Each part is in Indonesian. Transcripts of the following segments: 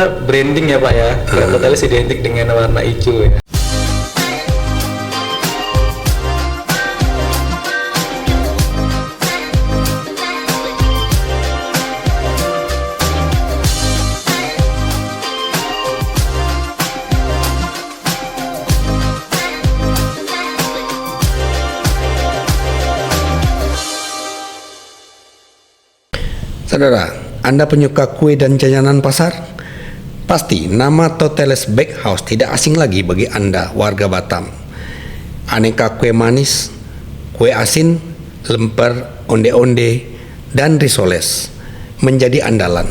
pertama branding ya Pak ya. Totalis identik dengan warna hijau ya. Saudara, Anda penyuka kue dan jajanan pasar? Pasti nama Toteles Bakehouse tidak asing lagi bagi Anda warga Batam. Aneka kue manis, kue asin, lemper, onde-onde, dan risoles menjadi andalan.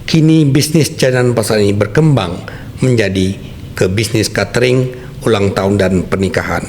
Kini bisnis jajanan pasar ini berkembang menjadi ke bisnis catering, ulang tahun, dan pernikahan.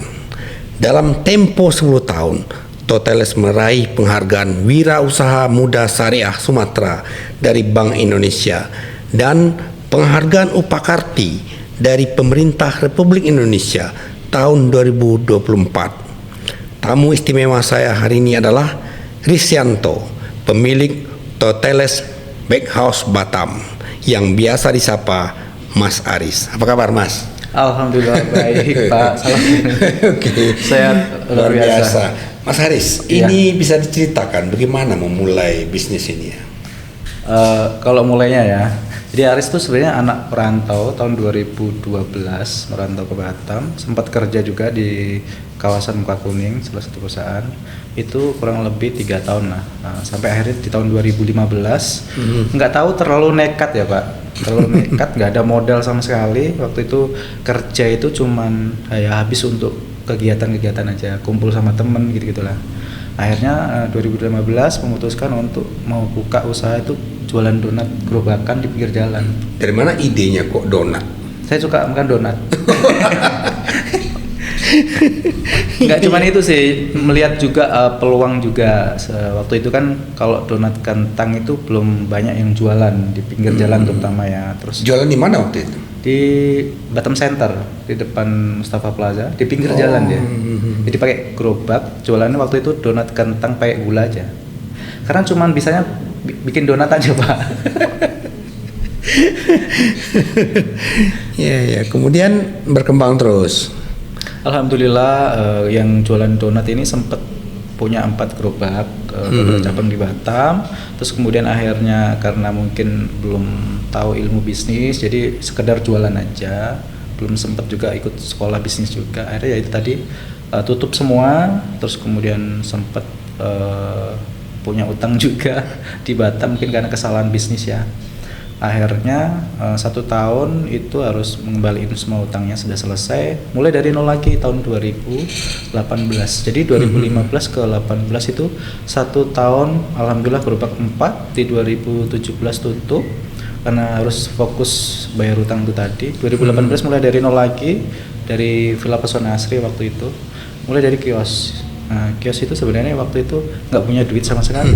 Dalam tempo 10 tahun, Toteles meraih penghargaan Wirausaha Muda Syariah Sumatera dari Bank Indonesia dan penghargaan Upakarti dari Pemerintah Republik Indonesia tahun 2024. Tamu istimewa saya hari ini adalah Risyanto, pemilik Toteles Bakehouse Batam, yang biasa disapa Mas Aris. Apa kabar, Mas? Alhamdulillah baik Pak. Salam. Oke. Sehat Luar biasa. Mas Haris, Iya. ini bisa diceritakan bagaimana memulai bisnis ini ya? Kalau mulainya ya, jadi Aris tuh sebenarnya anak perantau tahun 2012 merantau ke Batam, sempat kerja juga di kawasan Muka Kuning, salah satu perusahaan. Itu kurang lebih 3 tahun lah, sampai akhirnya di tahun 2015 nggak tahu terlalu nekat ya Pak, terlalu nekat, nggak ada modal sama sekali. Waktu itu kerja itu cuman ya habis untuk kegiatan-kegiatan aja, kumpul sama temen gitu-gitulah. Akhirnya 2015 memutuskan untuk mau buka usaha itu jualan donat gerobakan di pinggir jalan. Dari mana idenya kok donat? Saya suka makan donat. Nggak cuman itu sih, melihat juga peluang juga. Waktu itu kan kalau donat kentang itu belum banyak yang jualan di pinggir jalan terutama ya. Terus Jualan di mana waktu itu? di Batam Center, di depan Mustafa Plaza, di pinggir jalan dia. Jadi pakai gerobak, jualannya waktu itu donat kentang pakai gula aja. Karena cuman bisanya bikin donat aja Pak. Ya, kemudian berkembang terus. Alhamdulillah yang jualan donat ini sempat punya 4 gerobak, beberapa cabang di Batam. Terus kemudian akhirnya karena mungkin belum tahu ilmu bisnis, jadi sekedar jualan aja, belum sempat juga ikut sekolah bisnis juga. Akhirnya ya itu tadi tutup semua. Terus kemudian sempat punya utang juga di Batam, mungkin karena kesalahan bisnis ya. Akhirnya 1 tahun itu harus mengembalikan semua utangnya, sudah selesai. Mulai dari nol lagi tahun 2018. Jadi 2015 ke 18 itu 1 tahun, alhamdulillah gerobak 4. Di 2017 tutup karena harus fokus bayar utang itu tadi. 2018 mulai dari nol lagi, dari Villa Pesona Asri waktu itu. Mulai dari kios. Nah, kios itu sebenarnya waktu itu nggak punya duit sama sekali.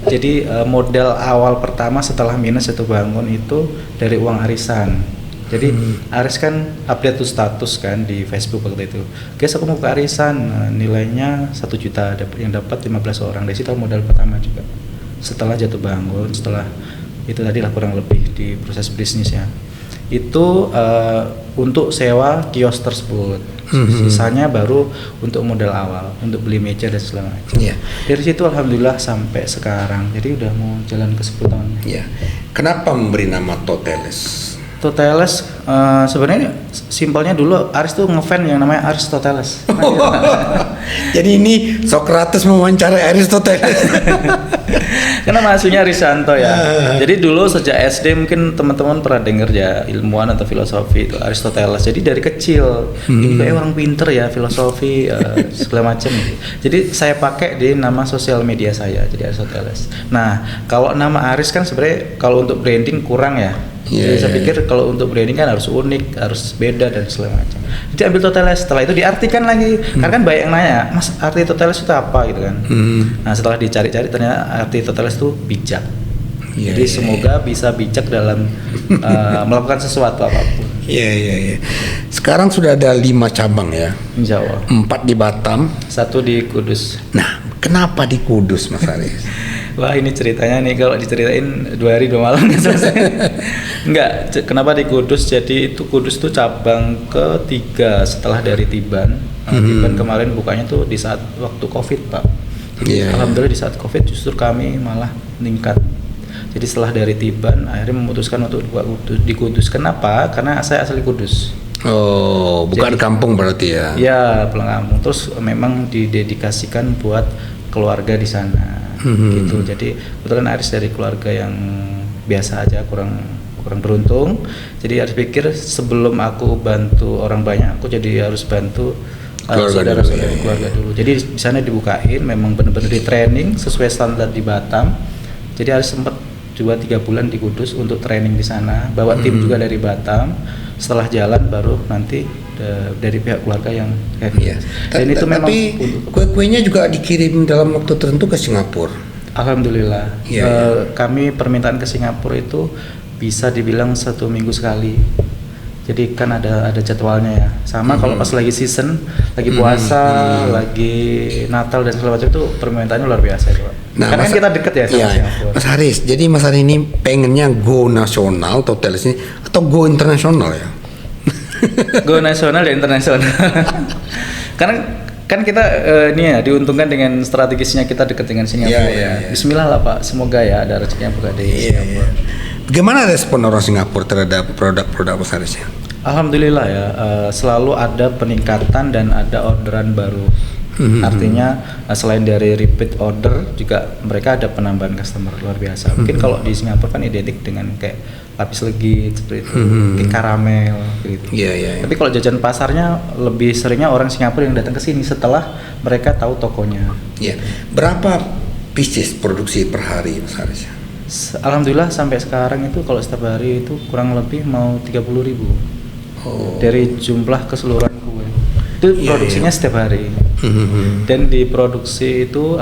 Jadi modal awal pertama setelah minus itu bangun itu dari uang arisan. Jadi Aris kan update tuh status kan di Facebook waktu itu. Guys, aku mau ke arisan, nilainya 1 juta, yang dapat 15 orang. Dari situ modal pertama juga. Setelah jatuh bangun, setelah itu tadi lah kurang lebih di proses bisnis ya. Itu untuk sewa kios tersebut. Sisanya baru untuk modal awal, untuk beli meja dan segala macam. Yeah. Dari situ alhamdulillah sampai sekarang. Jadi udah mau jalan ke 10 tahun. Ya. Kenapa memberi nama Toteles? Toteles sebenarnya simpelnya dulu Aris tuh ngefan yang namanya Aristoteles. Jadi ini Socrates mewawancarai Aristoteles. Karena masuknya Risyanto ya. Jadi dulu sejak SD mungkin teman-teman pernah dengar ya ilmuwan atau filosofi itu Aristoteles. Jadi dari kecil ini kayak orang pinter ya filosofi segala macam. Jadi saya pakai di nama sosial media saya jadi Aristoteles. Nah kalau nama Aris kan sebenarnya kalau untuk branding kurang ya. Jadi saya pikir kalau untuk branding kan harus unik, harus beda dan segala macam. Jadi ambil Toteles, setelah itu diartikan lagi. Karena kan banyak yang nanya, Mas arti Toteles itu apa gitu kan. Nah setelah dicari-cari ternyata arti Toteles itu bijak. Jadi semoga bisa bijak dalam melakukan sesuatu apapun. Iya. Sekarang sudah ada 5 cabang ya. Insya Allah. 4 di Batam. 1 di Kudus. Nah, kenapa di Kudus, Mas Aris? Wah ini ceritanya nih kalau diceritain 2 hari 2 malam nggak selesai. Enggak, kenapa di Kudus? Jadi itu Kudus tuh cabang ketiga setelah dari Tiban. Tiban kemarin bukanya tuh di saat waktu Covid Pak. Jadi alhamdulillah di saat Covid justru kami malah meningkat. Jadi setelah dari Tiban akhirnya memutuskan untuk buka di Kudus. Kenapa? Karena saya asli Kudus. Oh, bukan Jadi, kampung berarti ya? Ya, pulang kampung. Terus memang didedikasikan buat keluarga di sana. Gitu. Jadi kebetulan Aris dari keluarga yang biasa aja, kurang beruntung. Jadi Aris pikir sebelum aku bantu orang banyak, aku jadi harus bantu saudara-saudara keluarga dulu. Jadi di sana dibukain, memang benar-benar di training sesuai standar di Batam. Jadi Aris sempat 2-3 bulan di Kudus untuk training di sana, bawa tim juga dari Batam. Setelah jalan baru nanti dari pihak keluarga yang heavy. Dan itu memang tapi kue-kuenya juga dikirim dalam waktu tertentu ke Singapura. Alhamdulillah. Kami permintaan ke Singapura itu bisa dibilang 1 minggu sekali. Jadi kan ada jadwalnya ya. Sama kalau pas lagi season, lagi puasa, lagi Natal dan segala macam itu permintaannya luar biasa itu, Pak. Nah, karena kan kita deket ya sama Singapura. Mas Haris, jadi Mas Haris ini pengennya go nasional Toteles ini atau go internasional ya? Go nasional dan internasional. Karena kan kita ini ya diuntungkan dengan strategisnya kita dekat dengan Singapura. Bismillah lah Pak, semoga ya ada rezekinya buka di Singapura. Bagaimana respon orang Singapura terhadap produk-produk Mas Haris ya? Alhamdulillah ya, selalu ada peningkatan dan ada orderan baru. Artinya selain dari repeat order juga mereka ada penambahan customer luar biasa. Mungkin kalau di Singapura kan identik dengan kayak lapis legit seperti itu, kayak karamel gitu. Tapi kalau jajan pasarnya lebih seringnya orang Singapura yang datang ke sini setelah mereka tahu tokonya. Berapa pieces produksi per hari Mas Haris? Alhamdulillah sampai sekarang itu kalau setiap hari itu kurang lebih mau 30.000 dari jumlah keseluruhan kue. Itu produksinya setiap hari. Dan diproduksi itu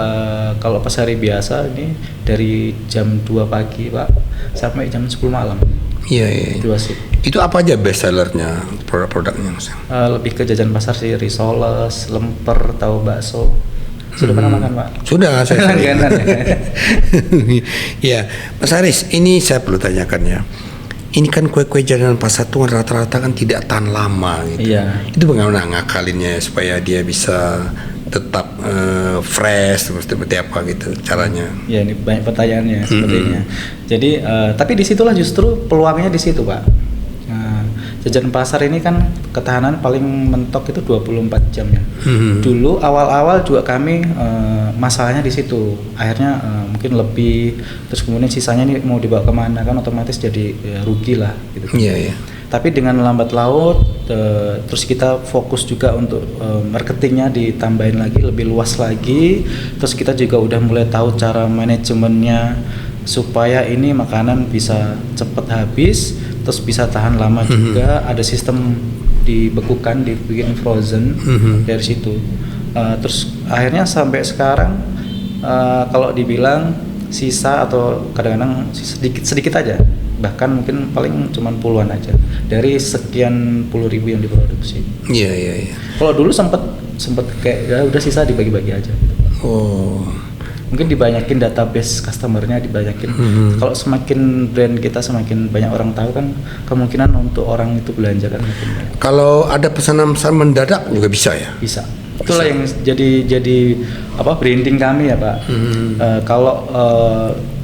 kalau pas hari biasa ini dari jam 2 pagi Pak sampai jam 10 malam. 2 shift. Itu apa aja best sellernya produk-produknya Mas? Lebih ke jajan pasar sih, risoles, lemper, tahu bakso. Sudah pernah makan Pak? Sudah, saya langganan ya. Mas Haris, ini saya perlu tanyakan ya. Ini kan kue-kue jajanan pasar tuh rata-rata kan tidak tahan lama gitu. Itu bagaimana ngakalinnya supaya dia bisa tetap fresh seperti apa gitu caranya? Ya ini banyak pertanyaannya sepertinya. Jadi tapi disitulah justru peluangnya di situ Pak. Jajan pasar ini kan ketahanan paling mentok itu 24 jam ya. Dulu awal-awal juga kami masalahnya di situ. Akhirnya mungkin lebih, terus kemudian sisanya ini mau dibawa kemana kan otomatis jadi rugi lah gitu. Tapi dengan lambat laut, terus kita fokus juga untuk marketingnya ditambahin lagi lebih luas lagi. Terus kita juga udah mulai tahu cara manajemennya supaya ini makanan bisa cepat habis, terus bisa tahan lama juga. Ada sistem dibekukan, dibikin frozen dari situ. Terus akhirnya sampai sekarang kalau dibilang sisa atau kadang-kadang sedikit aja, bahkan mungkin paling cuma puluhan aja dari sekian puluh ribu yang diproduksi. Kalau dulu sempat kayak ya udah sisa dibagi-bagi aja. Mungkin dibanyakin database customernya, dibanyakin. Kalau semakin brand kita semakin banyak orang tahu kan kemungkinan untuk orang itu belanja kan makin banyak. Kalau ada pesanan mendadak juga bisa ya? Bisa. Itulah yang jadi branding kami ya Pak. Kalau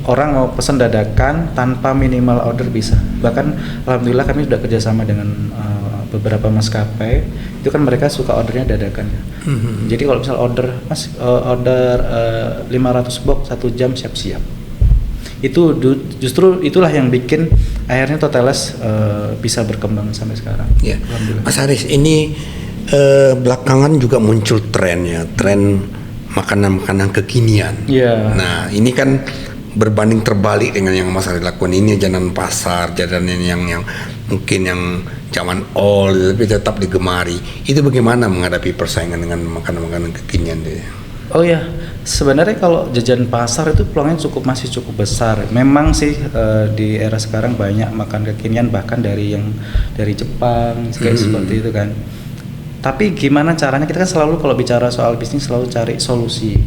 orang mau pesan dadakan tanpa minimal order bisa. Bahkan alhamdulillah kami sudah kerjasama dengan beberapa maskapai, itu kan mereka suka ordernya dadakan ya. Jadi kalau misal order 500 box 1 jam siap-siap. Itu justru itulah yang bikin akhirnya Toteles bisa berkembang sampai sekarang. Mas Haris, ini belakangan juga muncul tren makanan-makanan kekinian. Nah, ini kan berbanding terbalik dengan yang Mas Haris lakukan. Ini jajanan pasar, jajanan yang mungkin yang zaman old tapi tetap digemari. Itu bagaimana menghadapi persaingan dengan makanan-makanan kekinian dia? Sebenarnya kalau jajan pasar itu peluangnya masih cukup besar. Memang sih di era sekarang banyak makan kekinian bahkan dari Jepang kayak seperti itu kan. Tapi gimana caranya, kita kan selalu kalau bicara soal bisnis selalu cari solusi.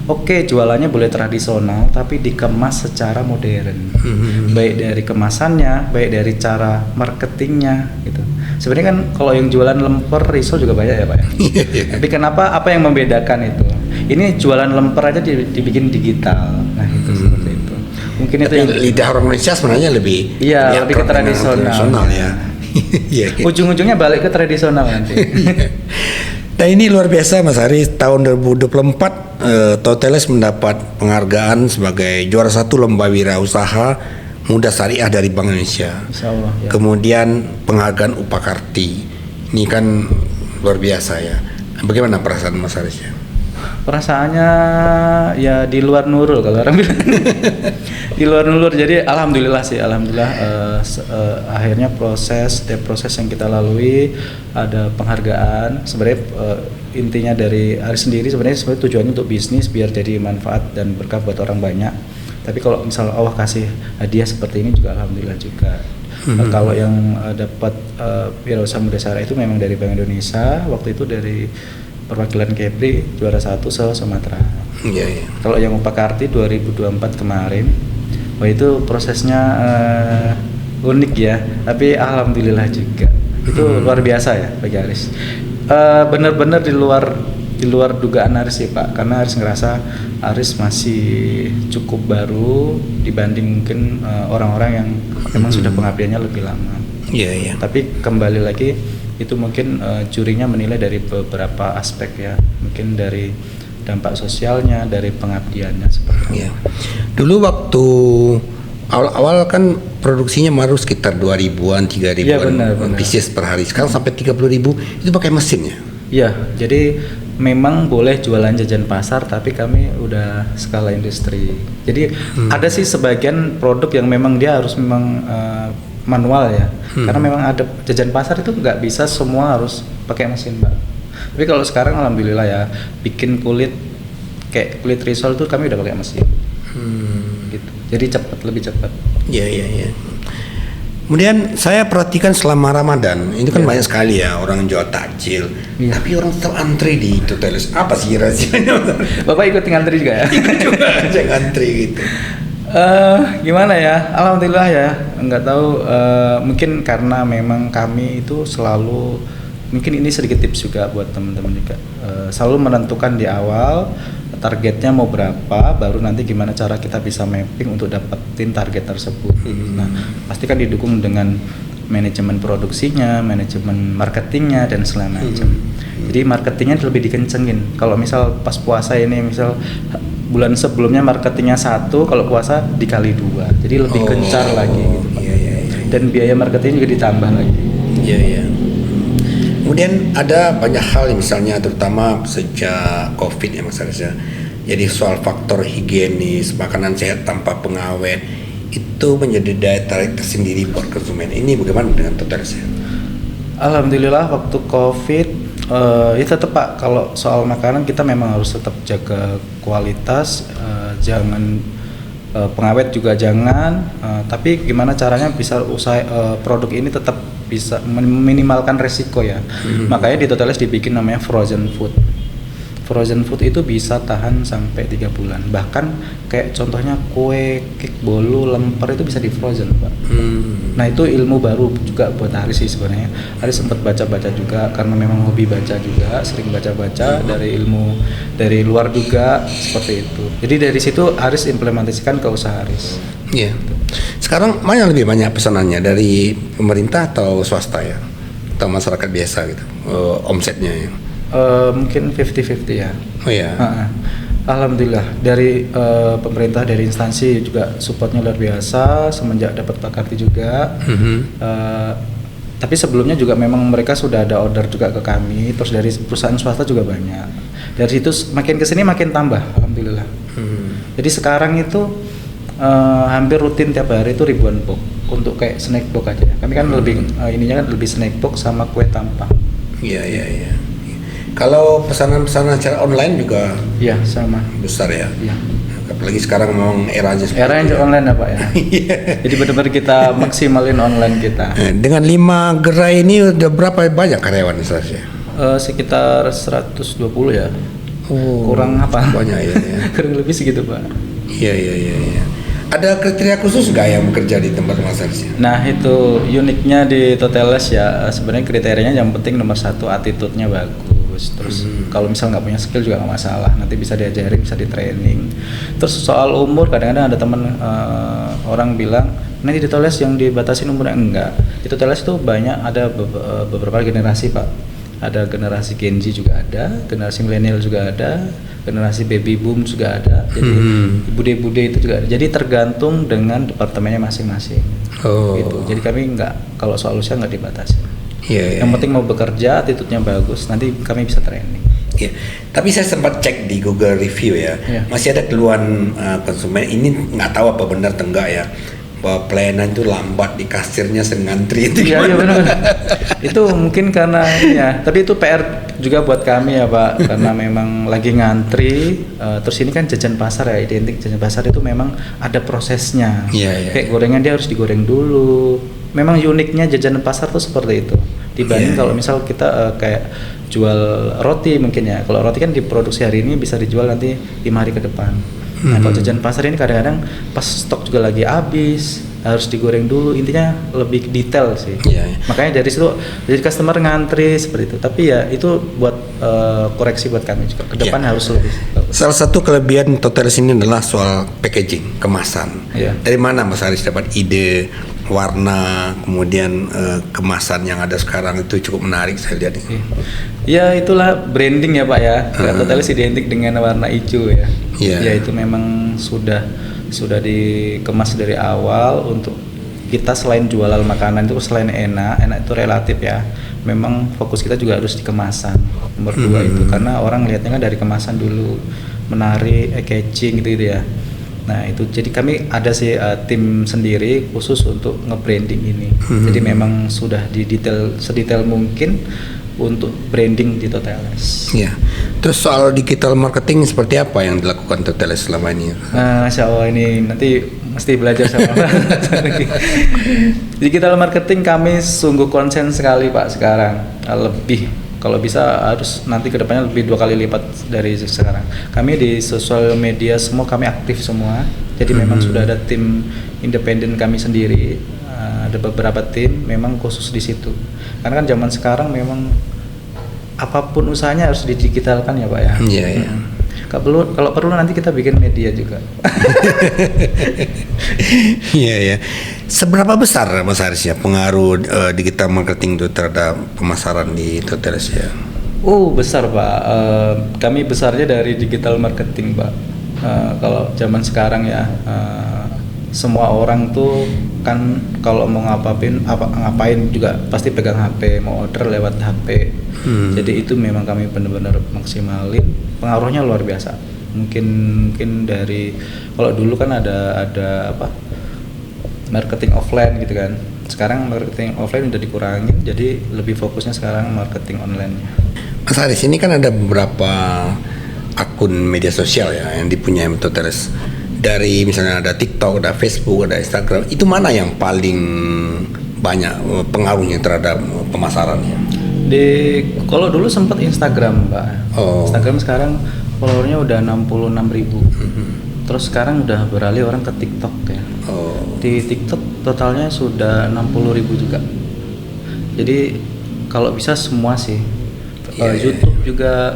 oke, jualannya boleh tradisional tapi dikemas secara modern. Baik dari kemasannya, baik dari cara marketingnya gitu. Sebenarnya kan kalau yang jualan lemper risol juga banyak ya Pak ya. Tapi kenapa, apa yang membedakan itu? Ini jualan lemper aja dibikin digital. Nah itu seperti itu. Mungkin Tapi itu yang lidah orang Indonesia sebenarnya lebih lebih ke tradisional ya. Iya. Ujung-ujungnya balik ke tradisional nanti. Nah ini luar biasa Mas Haris, tahun 2024 Toteles mendapat penghargaan sebagai juara 1 lomba wirausaha muda syariah dari Bank Indonesia. Insya Allah, ya. Kemudian penghargaan Upakarti. Ini kan luar biasa ya. Bagaimana perasaan Mas Haris ya? Perasaannya ya di luar nurul kalau orang bilang. Di luar nurul, jadi alhamdulillah sih, alhamdulillah akhirnya setiap proses yang kita lalui ada penghargaan. Sebenarnya intinya dari Aris sendiri sebenarnya tujuannya untuk bisnis biar jadi manfaat dan berkah buat orang banyak. Tapi kalau misal Allah kasih hadiah seperti ini juga alhamdulillah juga. Kalau yang dapat wirausaha muda syariah itu memang dari Bank Indonesia, waktu itu dari perwakilan Kepri juara 1 se-Sumatera. Iya. Kalau yang Upakarti 2024 kemarin, wah itu prosesnya unik ya, tapi alhamdulillah juga. Itu luar biasa ya bagi Aris. Benar-benar di luar dugaan Aris sih Pak, karena Aris ngerasa Aris masih cukup baru dibanding mungkin orang-orang yang memang sudah pengabdiannya lebih lama. Iya. Tapi kembali lagi itu mungkin jurinya menilai dari beberapa aspek ya, mungkin dari dampak sosialnya, dari pengabdiannya seperti itu. Iya. Dulu waktu awal-awal kan produksinya baru sekitar 2.000-an, 3.000-an Iya, benar. pieces per hari. Sekarang sampai 30.000 itu pakai mesin ya? Iya, jadi memang boleh jualan jajan pasar, tapi kami udah skala industri. Jadi ada sih sebagian produk yang memang dia harus memang manual ya, karena memang ada jajan pasar itu nggak bisa semua harus pakai mesin Mbak. Tapi kalau sekarang alhamdulillah ya, bikin kayak kulit risol itu kami udah pakai mesin. Gitu. Jadi lebih cepat. Iya. Kemudian saya perhatikan selama Ramadan, ini kan banyak sekali ya orang jual takjil, tapi orang tetap antri di Toteles. Apa sih rahasianya? Bapak ikut ngantri juga ya? Ikut juga aja ngantri gitu. Gimana ya, alhamdulillah ya, nggak tahu, mungkin karena memang kami itu selalu, mungkin ini sedikit tips juga buat teman-teman juga, selalu menentukan di awal targetnya mau berapa, baru nanti gimana cara kita bisa mapping untuk dapetin target tersebut. Nah, pasti kan didukung dengan manajemen produksinya, manajemen marketingnya dan segala macam. Jadi marketingnya lebih dikencengin. Kalau misal pas puasa ini, misal bulan sebelumnya marketingnya 1, kalau puasa dikali 2, jadi lebih gencar lagi gitu Pak. Iya. Dan biaya marketing juga ditambah lagi. Iya. Kemudian ada banyak hal misalnya terutama sejak COVID ya Mas Haris ya. Jadi soal faktor higienis, makanan sehat tanpa pengawet itu menjadi daya tarik tersendiri buat konsumen. Ini bagaimana dengan Toteles ya? Alhamdulillah waktu COVID ya tetap Pak, kalau soal makanan kita memang harus tetap jaga kualitas, jangan pengawet juga jangan, tapi gimana caranya bisa produk ini tetap bisa meminimalkan resiko ya. Makanya di Toteles dibikin namanya frozen food. Frozen food itu bisa tahan sampai 3 bulan. Bahkan kayak contohnya kue, cake, bolu, lemper itu bisa di frozen Pak. Nah itu ilmu baru juga buat Aris sih sebenarnya. Aris sempat baca-baca juga karena memang hobi baca juga, sering baca-baca dari ilmu dari luar juga seperti itu. Jadi dari situ Aris implementasikan ke usaha Aris. Iya. Sekarang mana lebih banyak pesanannya, dari pemerintah atau swasta ya? Atau masyarakat biasa gitu, omsetnya ya? Mungkin 50-50 ya. Oh ya. Alhamdulillah dari pemerintah, dari instansi juga supportnya luar biasa semenjak dapat Pakarti juga. Tapi sebelumnya juga memang mereka sudah ada order juga ke kami. Terus dari perusahaan swasta juga banyak. Dari situ makin kesini makin tambah, alhamdulillah. Jadi sekarang itu hampir rutin tiap hari itu ribuan box untuk kayak snack box aja. Kami kan lebih ininya kan lebih snack box sama kue tampah. Iya. Kalau pesanan-pesanan secara online juga iya sama besar ya. Iya. Apalagi sekarang memang eranya era online ya Pak ya. Jadi benar-benar kita maksimalin online kita. Dengan 5 gerai ini udah berapa banyak karyawan misalnya? Sekitar 120 ya. kurang apa? Banyak ya. Kurang lebih segitu Pak. Iya. Ada kriteria khusus nggak yang bekerja di tempat Mas Haris? Nah itu uniknya di Toteles ya, sebenarnya kriterianya yang penting nomor satu attitude-nya bagus. Terus kalau misal nggak punya skill juga nggak masalah, nanti bisa diajarin, bisa di training. Terus soal umur, kadang-kadang ada teman orang bilang, nanti di Toteles yang dibatasin umurnya, enggak. Di Toteles itu banyak, ada beberapa generasi Pak. Ada generasi Gen Z juga ada, generasi milenial juga ada, generasi baby boom juga ada. Jadi bude-bude itu juga ada. Jadi tergantung dengan departemennya masing-masing. Gitu. Jadi kami nggak, kalau soal usia nggak dibatasi. Yang penting mau bekerja, attitude-nya bagus, nanti kami bisa training. Tapi saya sempat cek di Google Review ya, masih ada keluhan konsumen ini, nggak tahu apa benar atau enggak ya, bahwa pelayanan itu lambat, di kasirnya sering ngantri. Iya benar. Itu mungkin karena ya, tapi itu PR juga buat kami ya Pak, karena memang lagi ngantri. Terus ini kan jajan pasar ya, identik jajan pasar itu memang ada prosesnya. Kayak gorengan dia harus digoreng dulu. Memang uniknya jajanan pasar tuh seperti itu. Dibanding kalau misal kita kayak jual roti mungkin ya. Kalau roti kan diproduksi hari ini bisa dijual nanti 5 hari ke depan. Nah kalau jajan pasar ini kadang-kadang pas stok juga lagi habis, harus digoreng dulu, intinya lebih detail sih. Makanya dari situ jadi customer ngantri seperti itu. Tapi ya itu buat koreksi buat kami juga, ke depan harus lebih bagus. Salah satu kelebihan Toteles ini adalah soal packaging, kemasan. Dari mana Mas Haris dapat ide, warna, kemudian kemasan yang ada sekarang itu cukup menarik saya lihat. Ya itulah branding ya Pak ya. Toteles identik dengan warna hijau ya. Ya itu memang sudah dikemas dari awal untuk kita. Selain jualan makanan itu, selain enak itu relatif ya. Memang fokus kita juga harus di kemasan. Nomor 2 itu karena orang lihatnya kan dari kemasan dulu, menarik, catching gitu ya. Nah itu jadi kami ada sih tim sendiri khusus untuk nge-branding ini. Jadi memang sudah sedetail mungkin untuk branding di Toteles. Terus soal digital marketing seperti apa yang dilakukan Toteles selama ini? Masya Allah, ini nanti mesti belajar sama Pak. Digital marketing kami sungguh konsen sekali Pak sekarang. Lebih, kalau bisa harus nanti kedepannya lebih 2 kali lipat dari sekarang. Kami di sosial media semua kami aktif semua. Jadi memang sudah ada tim independen kami sendiri. Ada beberapa tim memang khusus di situ. Karena kan zaman sekarang memang apapun usahanya harus didigitalkan ya Pak ya. Kalau perlu nanti kita bikin media juga. Seberapa besar Mas Haris ya pengaruh digital marketing itu terhadap pemasaran di Toteles ya? Besar Pak. Kami besarnya dari digital marketing Pak. Kalau zaman sekarang ya, semua orang tuh kan kalau mau ngapain juga pasti pegang HP, mau order lewat HP. Jadi itu memang kami benar-benar maksimalin, pengaruhnya luar biasa. Mungkin dari kalau dulu kan ada marketing offline gitu kan. Sekarang marketing offline udah dikurangin, jadi lebih fokusnya sekarang marketing online-nya. Mas Haris, ini kan ada beberapa akun media sosial ya yang dipunyai Toteles. Dari misalnya ada TikTok, ada Facebook, ada Instagram, itu mana yang paling banyak pengaruhnya terhadap pemasarannya? Kalau dulu sempat Instagram Pak. Instagram sekarang followernya udah 66.000. Terus sekarang udah beralih orang ke TikTok ya. Di TikTok totalnya sudah 60.000 juga. Jadi kalau bisa semua sih. YouTube juga,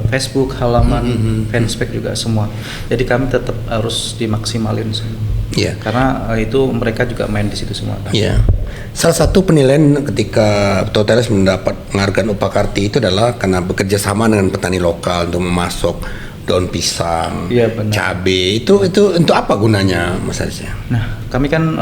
Facebook, halaman, fanspage juga semua. Jadi kami tetap harus dimaksimalin semua. Karena itu mereka juga main di situ semua. Salah satu penilaian ketika Toteles mendapat penghargaan Upakarti itu adalah karena bekerja sama dengan petani lokal untuk memasok daun pisang, cabai. Itu untuk apa gunanya Mas Haris? Nah, kami kan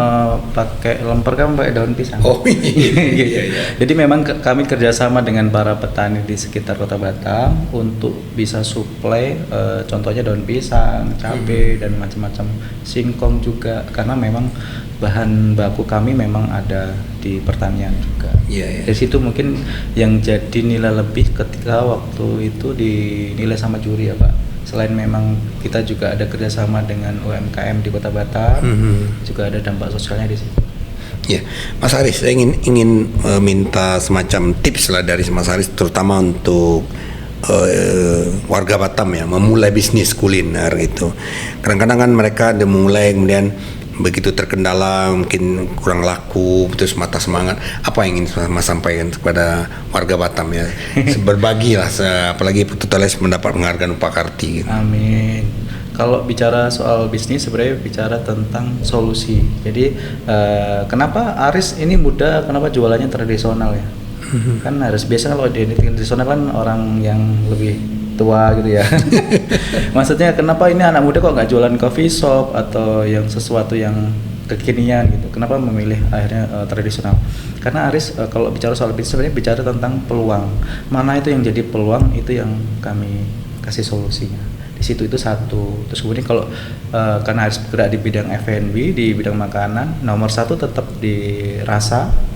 pakai lemper kan pakai daun pisang. Iya. Jadi memang kami kerjasama dengan para petani di sekitar Kota Batam untuk bisa suplai, contohnya daun pisang, cabai dan macam-macam, singkong juga, karena memang bahan baku kami memang ada di pertanian juga. Dari situ mungkin yang jadi nilai lebih ketika waktu itu dinilai sama juri ya Pak. Selain memang kita juga ada kerjasama dengan UMKM di Kota Batam, juga ada dampak sosialnya di situ. Mas Haris, saya ingin minta semacam tips lah dari Mas Haris, terutama untuk warga Batam ya memulai bisnis kuliner gitu. Kadang-kadang kan mereka ada mulai kemudian begitu terkendala, mungkin kurang laku, terus mata semangat. Apa yang ingin Mas sampaikan kepada warga Batam ya? Berbagilah, apalagi Toteles mendapat penghargaan Upacarti gitu. Amin. Kalau bicara soal bisnis sebenarnya bicara tentang solusi. Jadi kenapa Aris ini muda, kenapa jualannya tradisional ya? Kan harus biasa kalau di tradisional kan orang yang lebih tua gitu ya. Maksudnya kenapa ini anak muda kok nggak jualan coffee shop atau yang sesuatu yang kekinian gitu? Kenapa memilih akhirnya tradisional? Karena Aris kalau bicara soal bisnis sebenarnya bicara tentang peluang. Mana itu yang jadi peluang, itu yang kami kasih solusinya. Di situ itu satu. Terus kemudian kalau karena Aris bergerak di bidang F&B, di bidang makanan, nomor satu tetap di rasa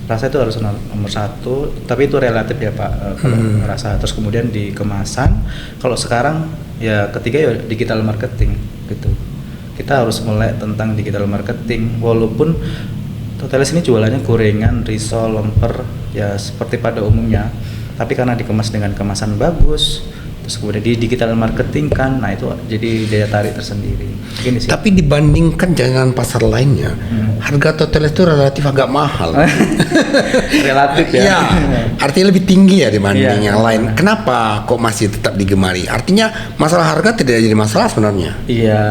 itu harus nomor satu, tapi itu relatif ya Pak, kalau rasa. Terus kemudian di kemasan, kalau sekarang ya ketiga ya digital marketing gitu. Kita harus mulai tentang digital marketing, walaupun Toteles ini jualannya gorengan, risol, lemper ya seperti pada umumnya, tapi karena dikemas dengan kemasan bagus, terus kemudian di digital marketing kan, nah itu jadi daya tarik tersendiri. Gini sih. Tapi dibandingkan jajanan pasar lainnya, harga Toteles itu relatif agak mahal. Relatif ya. Ya, artinya lebih tinggi ya dibanding yang lain. Kenapa kok masih tetap digemari? Artinya masalah harga tidak jadi masalah sebenarnya. Iya,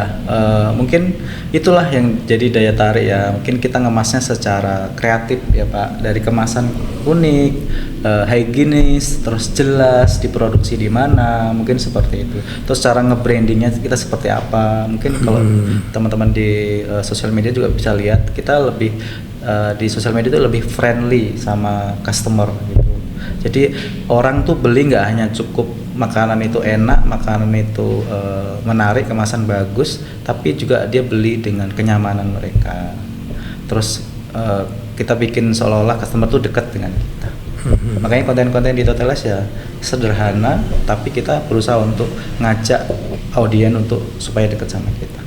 mungkin itulah yang jadi daya tarik ya. Mungkin kita ngemasnya secara kreatif ya Pak, dari kemasan unik, higienis, terus jelas diproduksi di mana, mungkin seperti itu. Terus cara nge-brandingnya kita seperti apa? Mungkin kalau teman-teman di sosial media juga bisa lihat, kita lebih di sosial media itu lebih friendly sama customer gitu. Jadi orang tuh beli nggak hanya cukup makanan itu enak, makanan itu menarik, kemasan bagus, tapi juga dia beli dengan kenyamanan mereka. Terus kita bikin seolah-olah customer tuh dekat dengan kita. Makanya konten-konten di Toteles ya sederhana, tapi kita berusaha untuk ngajak audien untuk supaya dekat sama kita.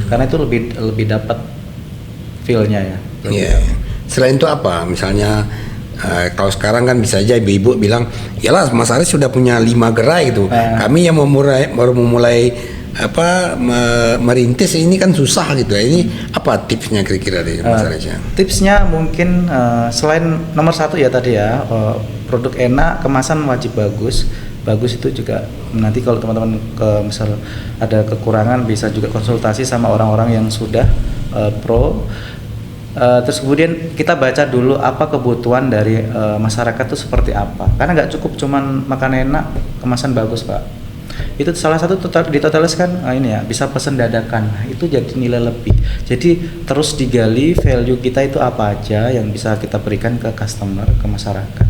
Karena itu lebih dapat feel-nya ya. Iya. Selain itu apa? Misalnya kalau sekarang kan bisa aja ibu-ibu bilang, yalah Mas Aris sudah punya 5 gerai gitu. Kami yang baru memulai merintis ini kan susah gitu ya. Ini apa tipsnya kira-kira dari Mas Aris? Tipsnya mungkin selain nomor satu ya tadi ya, produk enak, kemasan wajib bagus. Bagus itu juga nanti kalau teman-teman misal ada kekurangan bisa juga konsultasi sama orang-orang yang sudah pro. Terus kemudian kita baca dulu apa kebutuhan dari masyarakat itu seperti apa, karena nggak cukup cuman makan enak kemasan bagus Pak. Itu salah satu di Toteles kan ini ya bisa pesan dadakan. Nah, itu jadi nilai lebih. Jadi terus digali value kita itu apa aja yang bisa kita berikan ke customer, ke masyarakat.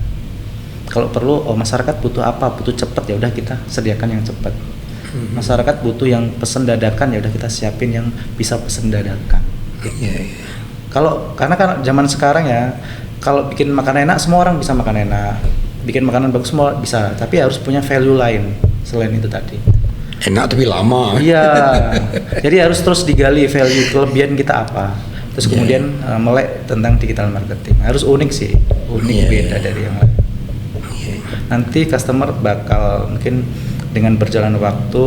Kalau perlu masyarakat butuh apa, butuh cepat ya udah kita sediakan yang cepat. Masyarakat butuh yang pesan dadakan ya udah kita siapin yang bisa pesan dadakan. Karena kan zaman sekarang ya, kalau bikin makanan enak semua orang bisa makan enak, bikin makanan bagus semua bisa, tapi harus punya value lain selain itu tadi. Enak tapi lama. Iya, jadi harus terus digali value kelebihan kita apa, terus kemudian melek tentang digital marketing. Harus unik sih, beda dari yang lain. Nanti customer bakal mungkin dengan berjalan waktu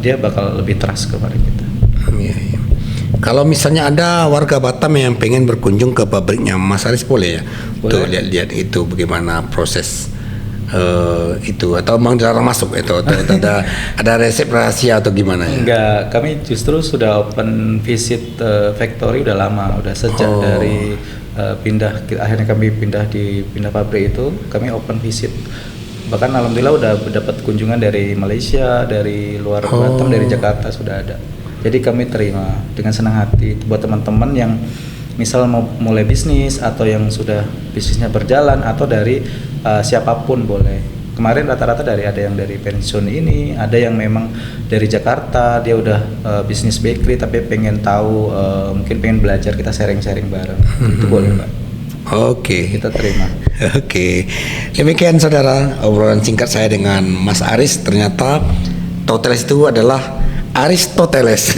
dia bakal lebih trust kepada kita. Kalau misalnya ada warga Batam yang pengen berkunjung ke pabriknya Mas Aris boleh ya? Boleh. Tuh lihat-lihat itu bagaimana proses itu, atau memang dilarang masuk itu, atau ada resep rahasia atau gimana ya? Enggak, kami justru sudah open visit factory udah lama, udah sejak dari akhirnya kami pindah pabrik itu, kami open visit. Bahkan alhamdulillah udah dapat kunjungan dari Malaysia, dari luar Batam, dari Jakarta sudah ada. Jadi kami terima dengan senang hati buat teman-teman yang misal mau mulai bisnis atau yang sudah bisnisnya berjalan atau dari siapapun boleh. Kemarin rata-rata ada yang dari pensiun ini, ada yang memang dari Jakarta, dia udah bisnis bakery tapi pengen tahu, mungkin pengen belajar, kita sharing-sharing bareng. Itu boleh Pak. Oke. Kita terima. Oke. Demikian saudara obrolan singkat saya dengan Mas Aris. Ternyata Toteles itu adalah Aristoteles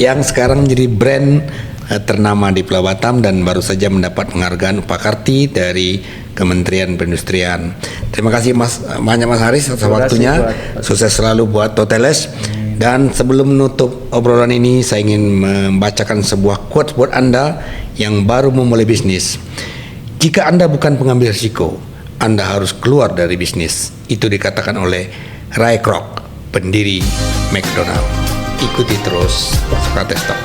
yang sekarang menjadi brand ternama di Pulau Batam dan baru saja mendapat penghargaan Upakarti dari Kementerian Perindustrian. Terima kasih banyak Mas Haris atas waktunya. Sukses selalu buat Toteles. Dan sebelum menutup obrolan ini, saya ingin membacakan sebuah quote buat Anda yang baru memulai bisnis. Jika Anda bukan pengambil risiko, Anda harus keluar dari bisnis. Itu dikatakan oleh Ray Kroc, pendiri McDonald. Ikuti terus Socrates Talk.